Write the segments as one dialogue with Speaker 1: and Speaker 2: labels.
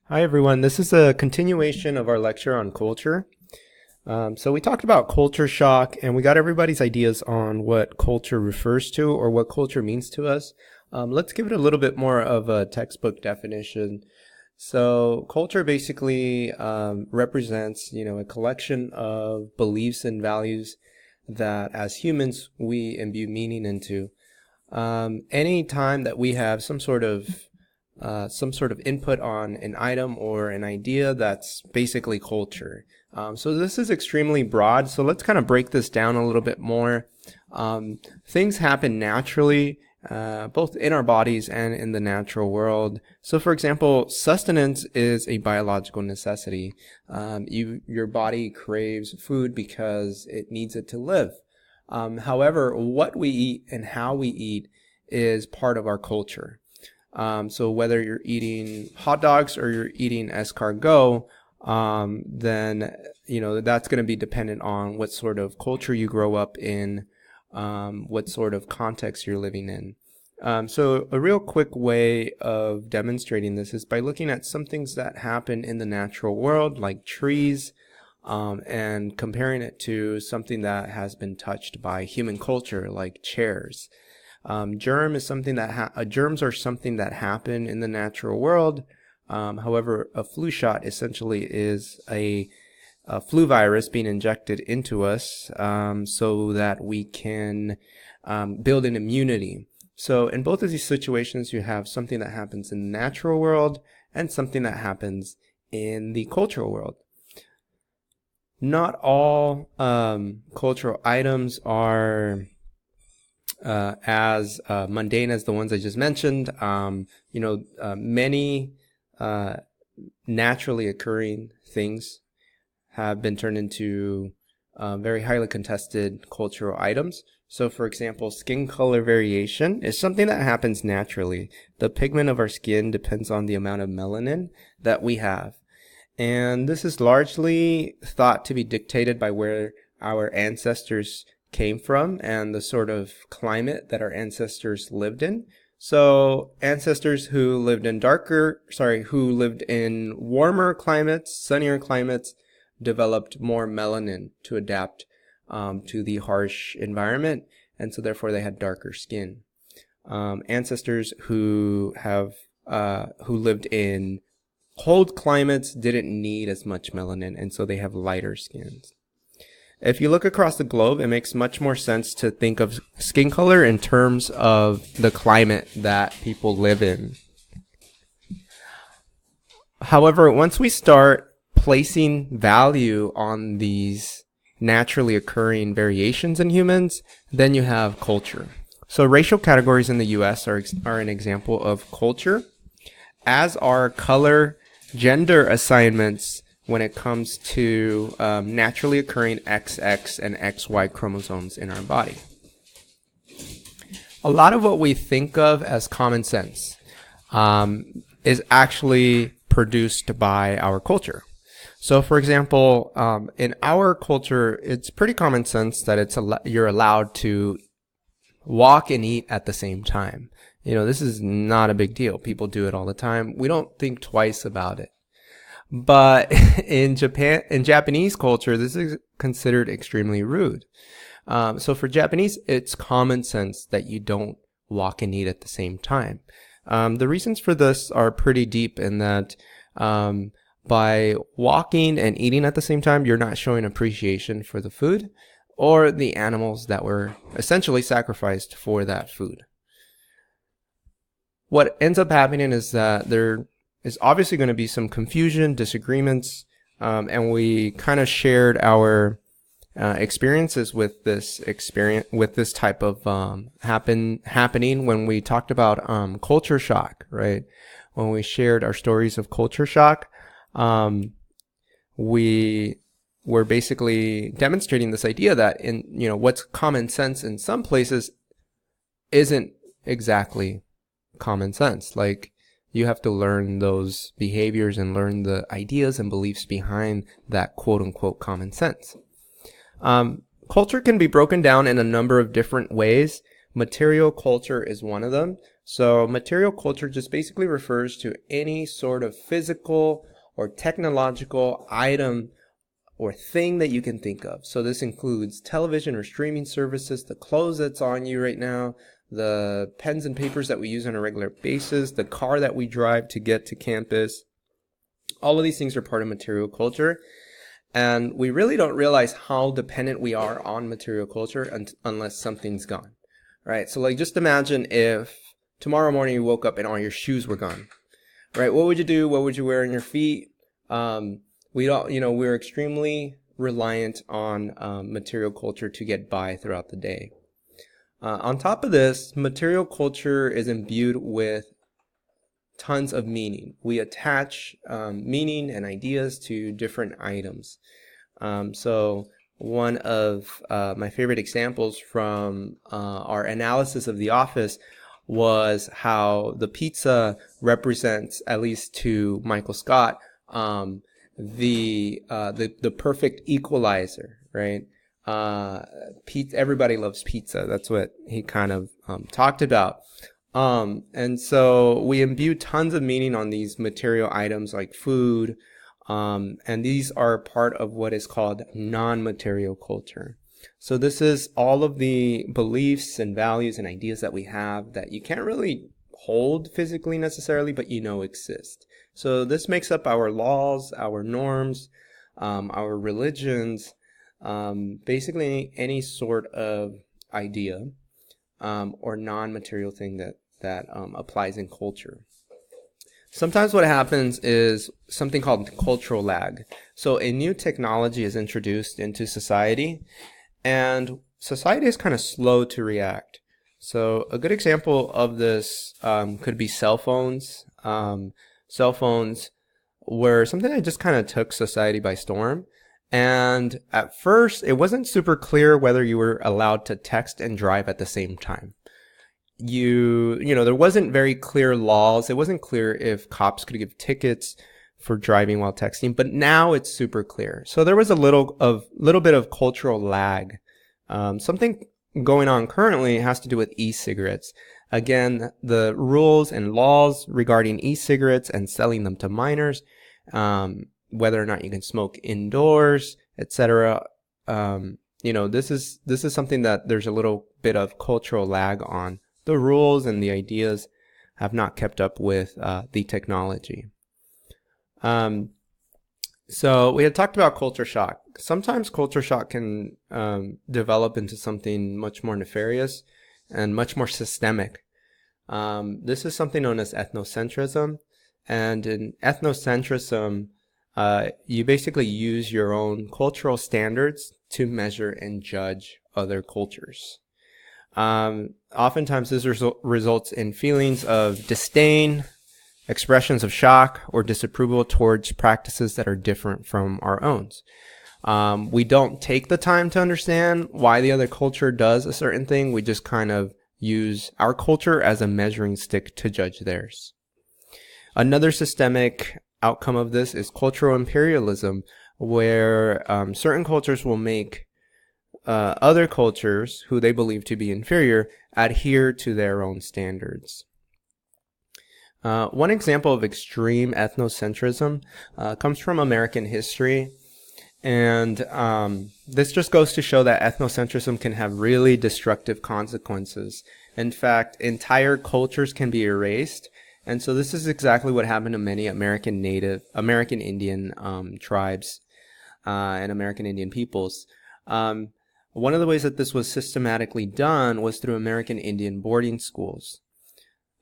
Speaker 1: Hi everyone, this is a continuation of our lecture on culture. So we talked about culture shock and we got everybody's ideas on what culture refers to or what culture means to us. Let's give it a little bit more of a textbook definition. So culture basically represents, a collection of beliefs and values that as humans we imbue meaning into. Any time that we have some sort of input on an item or an idea, that's basically culture. So this is extremely broad. So let's kind of break this down a little bit more. Things happen naturally, both in our bodies and in the natural world. So for example, sustenance is a biological necessity. Your body craves food because it needs it to live. However, what we eat and how we eat is part of our culture. So whether you're eating hot dogs or you're eating escargot, then, that's going to be dependent on what sort of culture you grow up in, what sort of context you're living in. So a real quick way of demonstrating this is by looking at some things that happen in the natural world, like trees, and comparing it to something that has been touched by human culture, like chairs. Germs are something that happen in the natural world. However, a flu shot essentially is a flu virus being injected into us so that we can build an immunity. So in both of these situations, you have something that happens in the natural world and something that happens in the cultural world. Not all cultural items are as mundane as the ones I just mentioned. Many naturally occurring things have been turned into very highly contested cultural items. So for example, skin color variation is something that happens naturally. The pigment of our skin depends on the amount of melanin that we have. And this is largely thought to be dictated by where our ancestors came from and the sort of climate that our ancestors lived in. So ancestors who lived in warmer climates, sunnier climates, developed more melanin to adapt to the harsh environment, and so therefore they had darker skin. Ancestors who lived in cold climates didn't need as much melanin, and so they have lighter skins. If you look across the globe, it makes much more sense to think of skin color in terms of the climate that people live in. However, once we start placing value on these naturally occurring variations in humans, then you have culture. So racial categories in the US are an example of culture, as are color, gender assignments when it comes to naturally occurring XX and XY chromosomes in our body. A lot of what we think of as common sense is actually produced by our culture. So for example, in our culture, it's pretty common sense that you're allowed to walk and eat at the same time. This is not a big deal. People do it all the time. We don't think twice about it. But in Japanese culture, this is considered extremely rude. So for Japanese, it's common sense that you don't walk and eat at the same time. The reasons for this are pretty deep in that by walking and eating at the same time, you're not showing appreciation for the food or the animals that were essentially sacrificed for that food. What ends up happening is that there is obviously going to be some confusion, disagreements, and we kind of shared our experiences with this type of happening when we talked about culture shock, right? When we shared our stories of culture shock, we were basically demonstrating this idea that what's common sense in some places isn't exactly common sense. Like, you have to learn those behaviors and learn the ideas and beliefs behind that quote-unquote common sense. Culture can be broken down in a number of different ways, Material culture is one of them. So material culture just basically refers to any sort of physical or technological item or thing that you can think of. So this includes television or streaming services, the clothes that's on you right now, the pens and papers that we use on a regular basis, the car that we drive to get to campus. All of these things are part of material culture. And we really don't realize how dependent we are on material culture unless something's gone, right? So like just imagine if tomorrow morning you woke up and all your shoes were gone, right? What would you do? What would you wear on your feet? We're extremely reliant on material culture to get by throughout the day. On top of this, material culture is imbued with tons of meaning. We attach meaning and ideas to different items. So one of my favorite examples from our analysis of The Office was how the pizza represents, at least to Michael Scott, the perfect equalizer, right? Everybody loves pizza. That's what he kind of talked about. And so we imbue tons of meaning on these material items like food, and these are part of what is called non-material culture. So this is all of the beliefs and values and ideas that we have that you can't really hold physically necessarily, but you know exist. So this makes up our laws, our norms, our religions, basically any sort of idea or non-material thing that applies in culture. Sometimes what happens is something called cultural lag. So a new technology is introduced into society, and society is kind of slow to react. So a good example of this could be cell phones. Cell phones were something that just kind of took society by storm. And at first, it wasn't super clear whether you were allowed to text and drive at the same time. There wasn't very clear laws. It wasn't clear if cops could give tickets for driving while texting, but now it's super clear. So there was a little bit of cultural lag. Something going on currently has to do with e-cigarettes. Again, the rules and laws regarding e-cigarettes and selling them to minors, whether or not you can smoke indoors, etc. This is something that there's a little bit of cultural lag on. The rules and the ideas have not kept up with the technology. So we had talked about culture shock. Sometimes culture shock can develop into something much more nefarious and much more systemic. This is something known as ethnocentrism. And in ethnocentrism, you basically use your own cultural standards to measure and judge other cultures. Oftentimes this results in feelings of disdain, expressions of shock or disapproval towards practices that are different from our own. We don't take the time to understand why the other culture does a certain thing. We just kind of use our culture as a measuring stick to judge theirs. Another systemic outcome of this is cultural imperialism, where certain cultures will make other cultures who they believe to be inferior adhere to their own standards. One example of extreme ethnocentrism comes from American history. And this just goes to show that ethnocentrism can have really destructive consequences. In fact, entire cultures can be erased. And so this is exactly what happened to many American Indian tribes and American Indian peoples. One of the ways that this was systematically done was through American Indian boarding schools.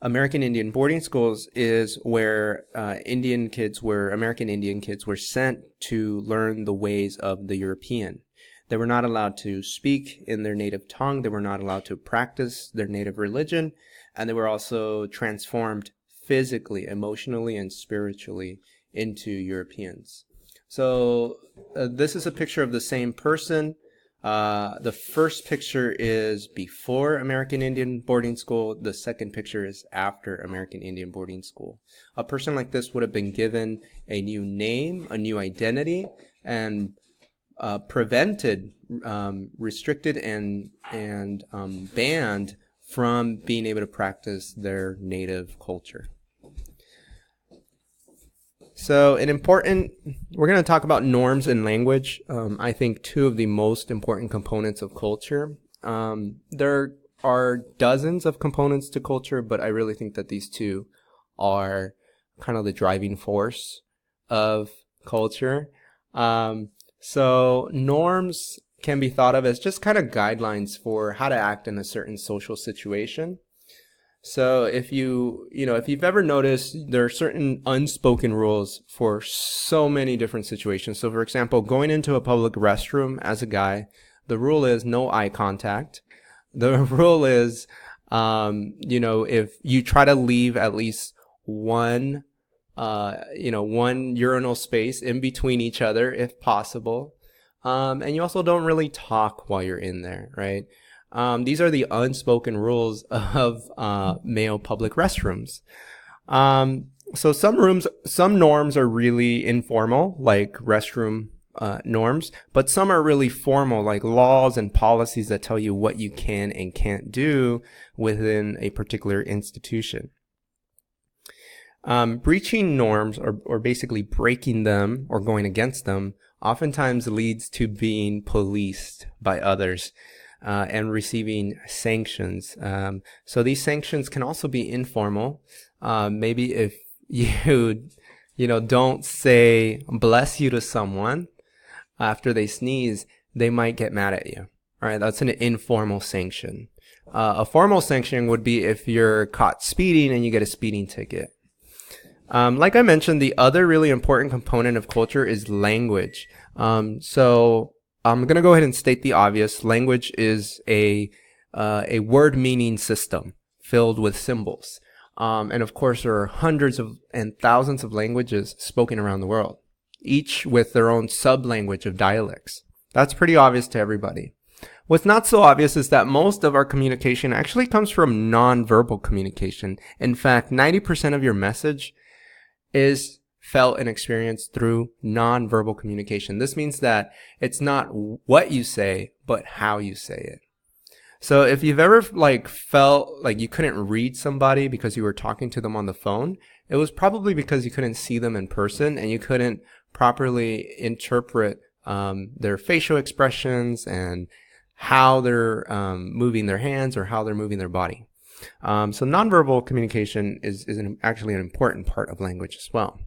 Speaker 1: American Indian boarding schools is where American Indian kids were sent to learn the ways of the European. They were not allowed to speak in their native tongue. They were not allowed to practice their native religion. And they were also transformed physically, emotionally, and spiritually into Europeans. So this is a picture of the same person. The first picture is before American Indian boarding school. The second picture is after American Indian boarding school. A person like this would have been given a new name, a new identity, and prevented, restricted, and banned from being able to practice their native culture. So we're going to talk about norms and language. I think two of the most important components of culture. There are dozens of components to culture, but I really think that these two are kind of the driving force of culture. So norms can be thought of as just kind of guidelines for how to act in a certain social situation. So if you've ever noticed, there are certain unspoken rules for so many different situations. So for example, going into a public restroom as a guy, the rule is no eye contact. The rule is, if you try to leave at least one urinal space in between each other if possible. And you also don't really talk while you're in there, right? These are the unspoken rules of male public restrooms. So some norms are really informal, like restroom norms, but some are really formal, like laws and policies that tell you what you can and can't do within a particular institution. Breaching norms or basically breaking them or going against them oftentimes leads to being policed by others. And receiving sanctions. So these sanctions can also be informal. Maybe if you don't say bless you to someone after they sneeze, they might get mad at you. All right, that's an informal sanction. A formal sanction would be if you're caught speeding and you get a speeding ticket. Like I mentioned, the other really important component of culture is language. So I'm going to go ahead and state the obvious. Language is a word meaning system filled with symbols. And of course, there are hundreds and thousands of languages spoken around the world, each with their own sub-language of dialects. That's pretty obvious to everybody. What's not so obvious is that most of our communication actually comes from nonverbal communication. In fact, 90% of your message is felt and experienced through nonverbal communication. This means that it's not what you say, but how you say it. So if you've ever felt like you couldn't read somebody because you were talking to them on the phone, it was probably because you couldn't see them in person and you couldn't properly interpret their facial expressions and how they're moving their hands or how they're moving their body. So nonverbal communication is actually an important part of language as well.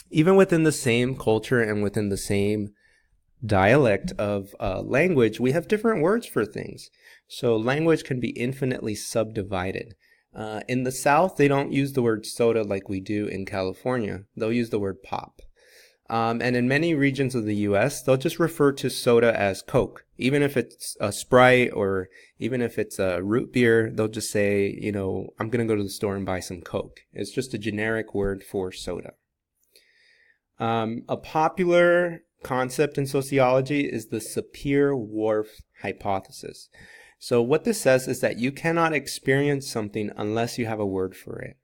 Speaker 1: Even within the same culture and within the same dialect of language, we have different words for things. So language can be infinitely subdivided. In the South, they don't use the word soda like we do in California. They'll use the word pop. And in many regions of the U.S., they'll just refer to soda as Coke. Even if it's a Sprite or even if it's a root beer, they'll just say, I'm going to go to the store and buy some Coke. It's just a generic word for soda. A popular concept in sociology is the Sapir-Whorf hypothesis. So what this says is that you cannot experience something unless you have a word for it.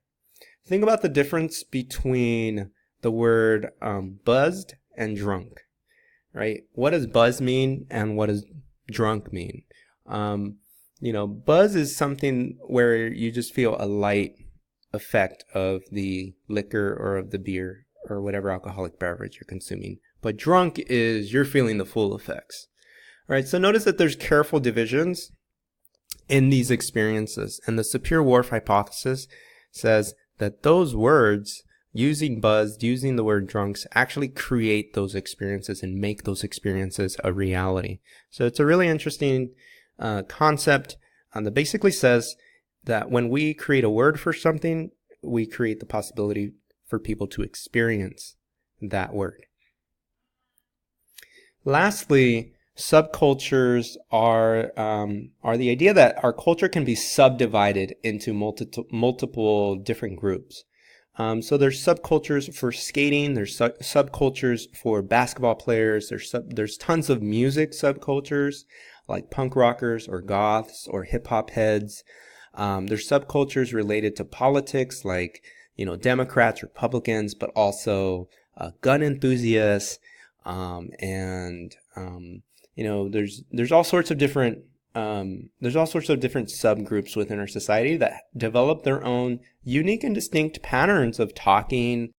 Speaker 1: Think about the difference between the word buzzed and drunk, right? What does buzz mean and what does drunk mean? Buzz is something where you just feel a light effect of the liquor or of the beer or whatever alcoholic beverage you're consuming. But drunk is you're feeling the full effects. All right, so notice that there's careful divisions in these experiences. And the Sapir-Whorf hypothesis says that those words, using buzzed, using the word drunks, actually create those experiences and make those experiences a reality. So it's a really interesting concept that basically says that when we create a word for something, we create the possibility for people to experience that word. Lastly, subcultures are the idea that our culture can be subdivided into multiple different groups. So there's subcultures for skating, there's subcultures for basketball players, there's tons of music subcultures like punk rockers or goths or hip hop heads. There's subcultures related to politics like Democrats, Republicans, but also gun enthusiasts, and there's all sorts of different there's all sorts of different subgroups within our society that develop their own unique and distinct patterns of talking,